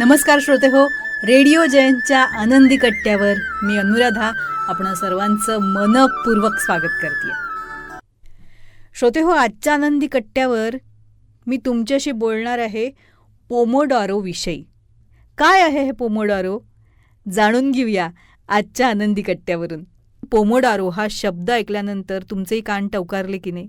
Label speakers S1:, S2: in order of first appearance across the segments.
S1: नमस्कार श्रोते हो, रेडिओ जयंतच्या आनंदी कट्ट्यावर मी अनुराधा आपण सर्वांचं मनपूर्वक स्वागत करते. श्रोते हो, आजच्या आनंदी कट्ट्यावर मी तुमच्याशी बोलणार आहे पोमोडोरो विषयी. काय आहे हे पोमोडोरो जाणून घेऊया आजच्या आनंदी कट्ट्यावरून. पोमोडोरो हा शब्द ऐकल्यानंतर तुमचेही कान टवकारले की नाही?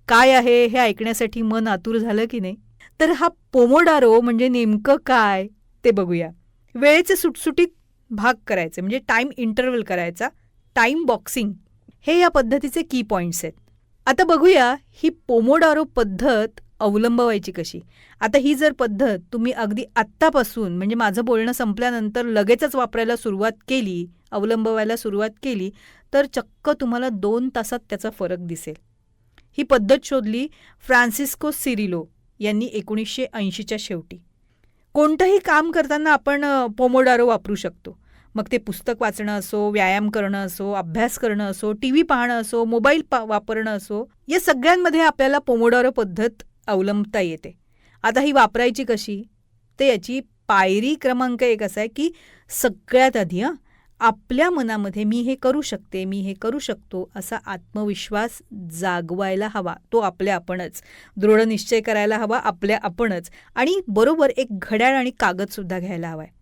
S1: काय आहे हे ऐकण्यासाठी मन आतुर झालं की नाही? तर हा पोमोडोरो म्हणजे नेमकं काय ते बघूया. वेळेचे सुटसुटीत भाग करायचे म्हणजे टाईम इंटरव्हल करायचा, टाईम बॉक्सिंग, हे या पद्धतीचे की पॉईंट्स आहेत. आता बघूया ही पोमोडोरो पद्धत अवलंबवायची कशी. आता ही जर पद्धत तुम्ही अगदी आत्तापासून म्हणजे माझं बोलणं संपल्यानंतर लगेचच वापरायला सुरुवात केली, अवलंबवायला सुरुवात केली तर चक्क तुम्हाला 2 तासात त्याचा फरक दिसेल. ही पद्धत शोधली फ्रान्सिस्को सिरिलो यांनी 1980च्या शेवटी. कोणतंही काम करताना आपण पोमोडोरो वापरू शकतो. मग ते पुस्तक वाचणं असो, व्यायाम करणं असो, अभ्यास करणं असो, टी व्ही पाहणं असो, मोबाईल वापरणं असो, या सगळ्यांमध्ये आपल्याला पोमोडोरो पद्धत अवलंबता येते. आता ही वापरायची कशी ते याची पायरी क्रमांक 1 असा आहे की सगळ्यात आधी आपल्या मनामध्ये मी हे करू शकते, मी हे करू शकतो असा आत्मविश्वास जागवायला हवा. तो आपल्या आपणच दृढ निश्चय करायला हवा, आपल्या आपणच. आणि बरोबर एक घड्याळ आणि कागदसुद्धा घ्यायला हवा आहे.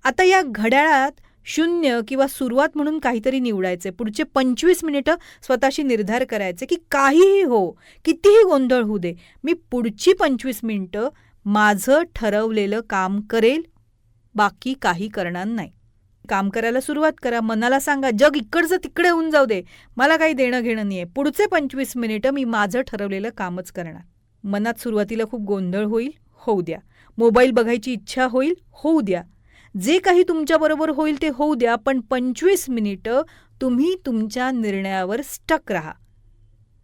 S1: आता या घड्याळात 0 किंवा सुरुवात म्हणून काहीतरी निवडायचे. पुढचे 25 मिनिटं स्वतःशी निर्धार करायचे की काहीही हो, कितीही गोंधळ होऊ दे, मी पुढची 25 मिनिटं माझं ठरवलेलं काम करेल, बाकी काही करणार नाही. काम करायला सुरुवात करा. मनाला सांगा जग इकडचं तिकडे होऊन जाऊ दे, मला काही देणं घेणं नाही आहे, पुढचे 25 मिनिटं मी माझं ठरवलेलं कामच करणार. मनात सुरुवातीला खूप गोंधळ होईल, होऊ द्या. मोबाईल बघायची इच्छा होईल, होऊ द्या. जे काही तुमच्याबरोबर होईल ते होऊ द्या, पण 25 मिनिटं तुम्ही तुमच्या निर्णयावर स्टक राहा.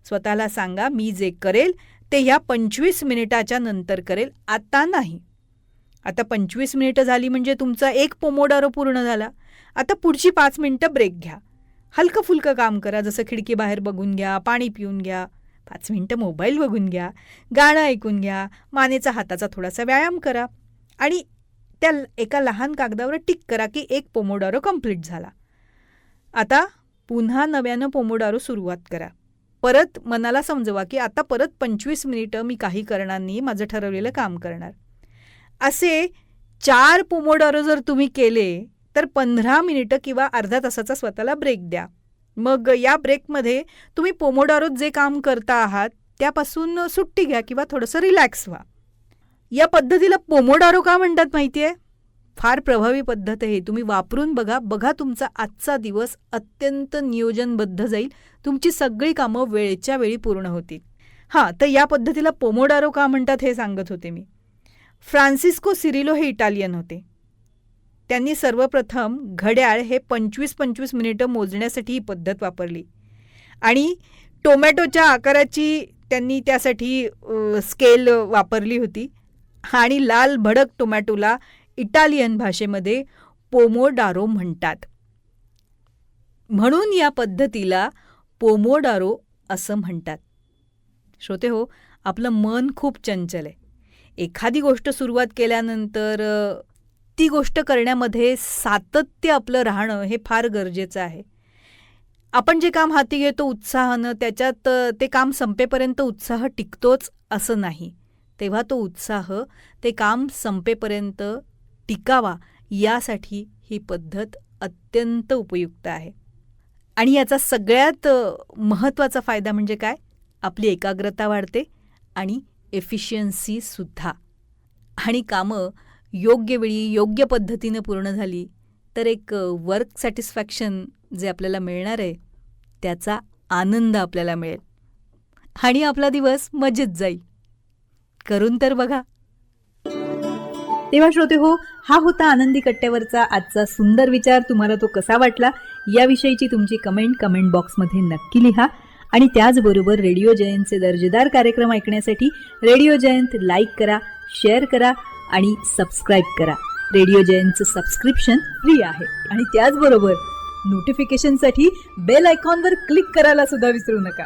S1: स्वतःला सांगा मी जे करेल ते ह्या 25 मिनिटाच्या नंतर करेल, आता नाही. आता 25 मिनिटं झाली म्हणजे तुमचा एक पोमोडोरो पूर्ण झाला. आता पुढची 5 मिनिटं ब्रेक घ्या. हलकं फुलकं काम करा, जसं खिडकी बाहेर बघून घ्या, पाणी पिऊन घ्या, 5 मिनिटं मोबाईल बघून घ्या, गाणं ऐकून घ्या, मानेचा हाताचा थोडासा व्यायाम करा आणि त्या एका लहान कागदावर टिक करा की एक पोमोडोरो कंप्लीट झाला. आता पुन्हा नव्यानं पोमोडोरो सुरुवात करा. परत मनाला समजवा की आता परत 25 मिनिटं मी काही करणार नाही, माझं ठरवलेलं काम करणार. असे 4 पोमोडोरो जर तुम्ही केले तर 15 मिनिटं किंवा अर्धा तासाचा स्वतःला ब्रेक द्या. मग या ब्रेकमध्ये तुम्ही पोमोडोरोत जे काम करता आहात त्यापासून सुट्टी घ्या किंवा थोडंसं रिलॅक्स व्हा. या पद्धतीला पोमोडोरो का म्हणतात माहिती आहे? फार प्रभावी पद्धत आहे. तुम्ही वापरून बघा तुमचा आजचा दिवस अत्यंत नियोजनबद्ध जाईल. तुमची सगळी कामं वेळेच्या वेळी पूर्ण होतील. तर या पद्धतीला पोमोडोरो का म्हणतात हे सांगत होते मी. फ्रान्सिस्को सिरिलो हे इटालियन होते. त्यांनी सर्वप्रथम घड्याळ हे 25-25 मिनिटं मोजण्यासाठी ही पद्धत वापरली आणि टोमॅटोच्या आकाराची त्यांनी त्यासाठी स्केल वापरली होती आणि लाल भडक टोमॅटोला इटालियन भाषेमध्ये पोमोडोरो म्हणतात. म्हणून या पद्धतीला पोमोडोरो असं म्हणतात. श्रोते हो, आपलं मन खूप चंचल आहे. एखादी गोष्ट सुरुवात केल्यानंतर ती गोष्ट करण्यामध्ये सातत्य आपलं राहणं हे फार गरजेचं आहे. आपण जे काम हाती घेतो उत्साहानं, त्याच्यात ते काम संपेपर्यंत उत्साह टिकतोच असं नाही. तेव्हा तो उत्साह ते काम संपेपर्यंत टिकावा यासाठी ही पद्धत अत्यंत उपयुक्त आहे. आणि याचा सगळ्यात महत्त्वाचा फायदा म्हणजे काय? आपली एकाग्रता वाढते आणि एफिशियन्सीसुद्धा. आणि कामं योग्य वेळी योग्य पद्धतीनं पूर्ण झाली तर एक वर्क सॅटिस्फॅक्शन जे आपल्याला मिळणार आहे त्याचा आनंद आपल्याला मिळेल आणि आपला दिवस मजेत जाईल. करून तर बघा. तेव्हा श्रोते हो, हा होता आनंदी कट्ट्यावरचा आजचा सुंदर विचार. तुम्हाला तो कसा वाटला याविषयीची तुमची कमेंट बॉक्समध्ये नक्की लिहा. आणि त्याचबरोबर रेडिओ जयंतचे दर्जेदार कार्यक्रम ऐकण्यासाठी रेडिओ जयंत लाईक करा, शेअर करा आणि सबस्क्राईब करा. रेडिओ जयंतचं सबस्क्रिप्शन फ्री आहे आणि त्याचबरोबर नोटिफिकेशनसाठी बेल आयकॉनवर क्लिक करायला सुद्धा विसरू नका.